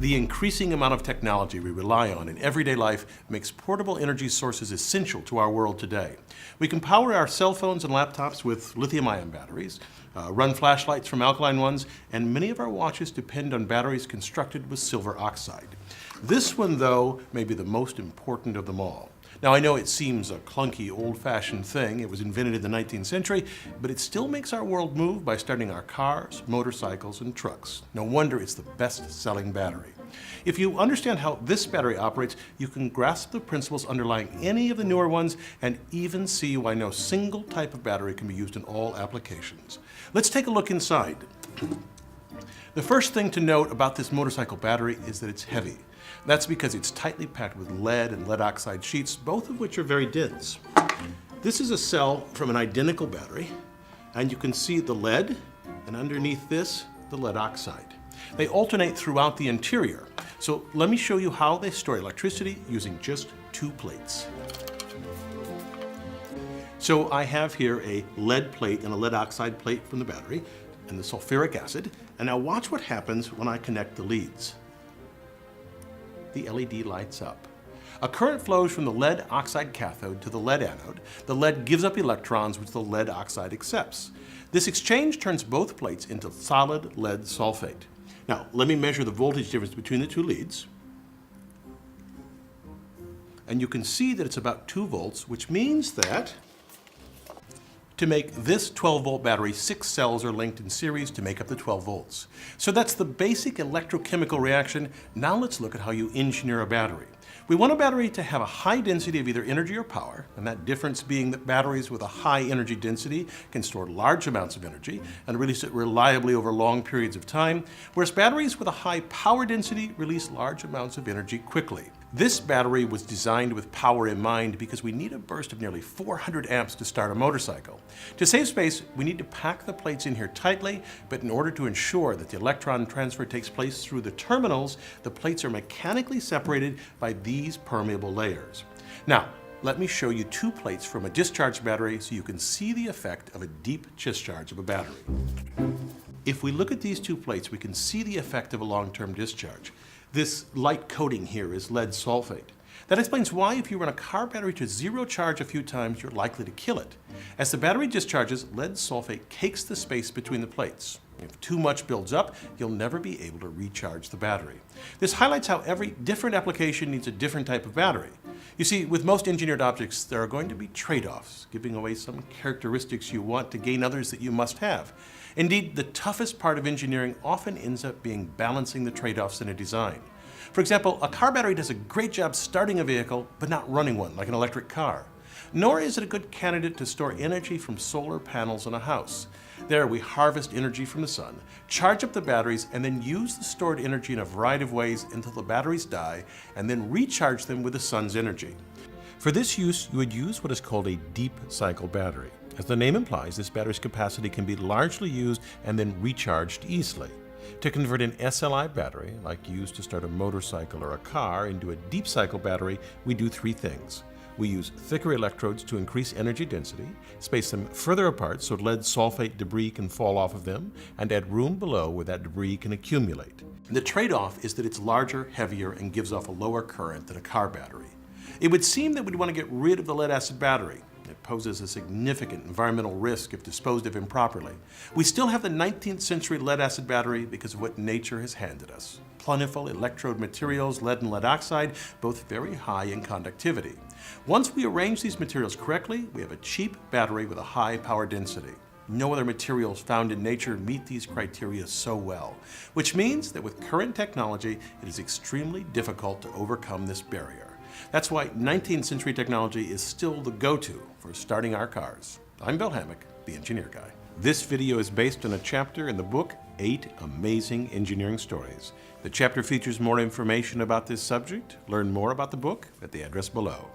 The increasing amount of technology we rely on in everyday life makes portable energy sources essential to our world today. We can power our cell phones and laptops with lithium-ion batteries, run flashlights from alkaline ones, and many of our watches depend on batteries constructed with silver oxide. This one, though, may be the most important of them all. Now, I know it seems a clunky, old-fashioned thing. It was invented in the 19th century, but it still makes our world move by starting our cars, motorcycles, and trucks. No wonder it's the best-selling battery. If you understand how this battery operates, you can grasp the principles underlying any of the newer ones and even see why no single type of battery can be used in all applications. Let's take a look inside. The first thing to note about this motorcycle battery is that it's heavy. That's because it's tightly packed with lead and lead oxide sheets, both of which are very dense. This is a cell from an identical battery, and you can see the lead, and underneath this, the lead oxide. They alternate throughout the interior. So let me show you how they store electricity using just 2 plates. So I have here a lead plate and a lead oxide plate from the battery, and the sulfuric acid. And now watch what happens when I connect the leads. The LED lights up. A current flows from the lead oxide cathode to the lead anode. The lead gives up electrons which the lead oxide accepts. This exchange turns both plates into solid lead sulfate. Now, let me measure the voltage difference between the 2 leads. And you can see that it's about 2 volts, which means that to make this 12-volt battery, 6 cells are linked in series to make up the 12 volts. So that's the basic electrochemical reaction. Now let's look at how you engineer a battery. We want a battery to have a high density of either energy or power, and that difference being that batteries with a high energy density can store large amounts of energy and release it reliably over long periods of time, whereas batteries with a high power density release large amounts of energy quickly. This battery was designed with power in mind because we need a burst of nearly 400 amps to start a motorcycle. To save space, we need to pack the plates in here tightly, but in order to ensure that the electron transfer takes place through the terminals, the plates are mechanically separated by these permeable layers. Now, let me show you 2 plates from a discharge battery so you can see the effect of a deep discharge of a battery. If we look at these 2 plates, we can see the effect of a long-term discharge. This light coating here is lead sulfate. That explains why if you run a car battery to 0 charge a few times, you're likely to kill it. As the battery discharges, lead sulfate cakes the space between the plates. If too much builds up, you'll never be able to recharge the battery. This highlights how every different application needs a different type of battery. You see, with most engineered objects, there are going to be trade-offs, giving away some characteristics you want to gain others that you must have. Indeed, the toughest part of engineering often ends up being balancing the trade-offs in a design. For example, a car battery does a great job starting a vehicle, but not running one, like an electric car. Nor is it a good candidate to store energy from solar panels in a house. There, we harvest energy from the sun, charge up the batteries, and then use the stored energy in a variety of ways until the batteries die, and then recharge them with the sun's energy. For this use, you would use what is called a deep cycle battery. As the name implies, this battery's capacity can be largely used and then recharged easily. To convert an SLI battery, like used to start a motorcycle or a car, into a deep cycle battery, we do 3 things. We use thicker electrodes to increase energy density, space them further apart so lead sulfate debris can fall off of them, and add room below where that debris can accumulate. The trade-off is that it's larger, heavier, and gives off a lower current than a car battery. It would seem that we'd want to get rid of the lead-acid battery. It poses a significant environmental risk if disposed of improperly. We still have the 19th century lead-acid battery because of what nature has handed us. Plentiful electrode materials, lead and lead oxide, both very high in conductivity. Once we arrange these materials correctly, we have a cheap battery with a high power density. No other materials found in nature meet these criteria so well, which means that with current technology, it is extremely difficult to overcome this barrier. That's why 19th century technology is still the go-to for starting our cars. I'm Bill Hammack, the Engineer Guy. This video is based on a chapter in the book, 8 Amazing Engineering Stories. The chapter features more information about this subject. Learn more about the book at the address below.